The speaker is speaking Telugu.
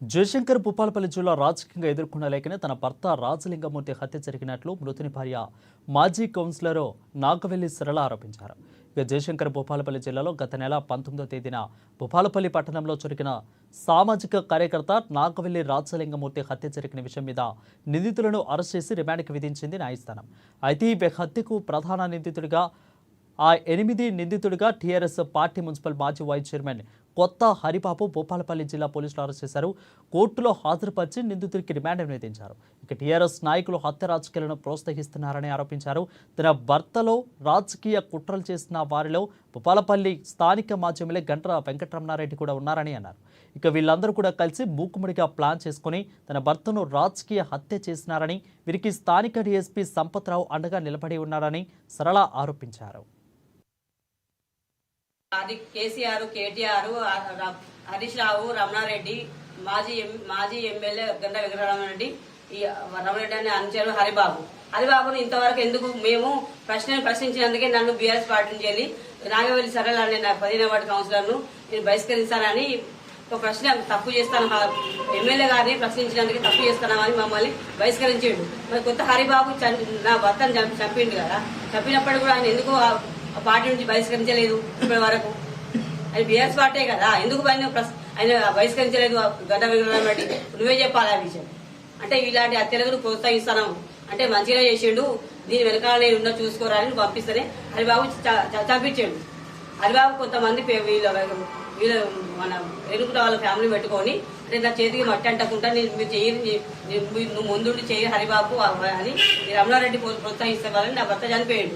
జయశంకర్ భూపాలపల్లి జిల్లా రాజకీయంగా ఎదుర్కొన్న లేకనే తన భర్త రాజలింగమూర్తి హత్య జరిగినట్లు మృతుని భార్య మాజీ కౌన్సిలర్ నాగవెల్లి సరళ ఆరోపించారు. ఇక జయశంకర్ భూపాలపల్లి జిల్లాలో గత నెల 19వ తేదీన భూపాలపల్లి పట్టణంలో జరిగిన సామాజిక కార్యకర్త నాగవెల్లి రాజలింగమూర్తి హత్య జరిగిన విషయం మీద నిందితులను అరెస్ట్ చేసి రిమాండ్కి విధించింది న్యాయస్థానం. అయితే ఈ హత్యకు ప్రధాన నిందితుడిగా ఆ 8 నిందితుడిగా టీఆర్ఎస్ పార్టీ మున్సిపల్ మాజీ వైస్ చైర్మన్ కొత్త హరిబాబు భూపాలపల్లి జిల్లా పోలీసులు అరెస్ట్ చేశారు. కోర్టులో హాజరుపరిచి నిందితుడికి రిమాండ్ విధించారు. ఇక టీఆర్ఎస్ నాయకులు హత్య రాజకీయాలను ప్రోత్సహిస్తున్నారని ఆరోపించారు. తన భర్తలో రాజకీయ కుట్రలు చేసిన వారిలో భూపాలపల్లి స్థానిక మాజీ ఎమ్మెల్యే గంట్ర వెంకటరమణారెడ్డి కూడా ఉన్నారని అన్నారు. ఇక వీళ్ళందరూ కూడా కలిసి మూకుముడిగా ప్లాన్ చేసుకుని తన భర్తను రాజకీయ హత్య చేసినారని, వీరికి స్థానిక డీఎస్పీ సంపత్రావు అండగా నిలబడి ఉన్నారని సరళ ఆరోపించారు. అది కేసీఆర్, కేటీఆర్, హరీష్ రావు, రమణారెడ్డి, మాజీ ఎమ్మెల్యే గంట వెంకటరమణారెడ్డి, ఈ రమణారెడ్డి అని అనుచరుడు హరిబాబును ఇంతవరకు ఎందుకు మేము ప్రశ్నించినందుకే నన్ను బీఆర్ఎస్ పార్టీ నుంచి వెళ్ళి నాగవెల్లి సరళ అనే 15వ వార్డు కౌన్సిలర్ను నేను బహిష్కరించానని ఒక ప్రశ్న తప్పు చేస్తాను, ఎమ్మెల్యే గారిని ప్రశ్నించినందుకే తప్పు చేస్తానని మమ్మల్ని బహిష్కరించాడు. మరి కొత్త హరిబాబు నా భర్తను చంపిండు కదా, చంపినప్పుడు కూడా ఆయన ఎందుకు పార్టీ నుంచి బహిష్కరించలేదు? ఇప్పటి వరకు అది బీఆర్ఎస్ పార్టీ కదా, ఎందుకు ఆయన బహిష్కరించలేదు? గడ్డ వెంకటరమణారెడ్డి నువ్వే చెప్పాలి ఆ విషయం. అంటే ఇలాంటి హత్యలకు ప్రోత్సహిస్తాను అంటే మంచిగా చేసిండు, దీని వెనకాల నేను ఉన్న చూసుకోరా అని పంపిస్తేనే హరిబాబు చంపించాడు. హరిబాబు కొంతమంది వీళ్ళ మన ఎనుకుట వాళ్ళ ఫ్యామిలీ పెట్టుకొని అంటే నా చేతికి మట్టి అంటకుండా నువ్వు ముందుండి చేయి హరిబాబు అని రమణారెడ్డి ప్రోత్సహిస్తే వాళ్ళని నా భర్త చనిపోయాడు.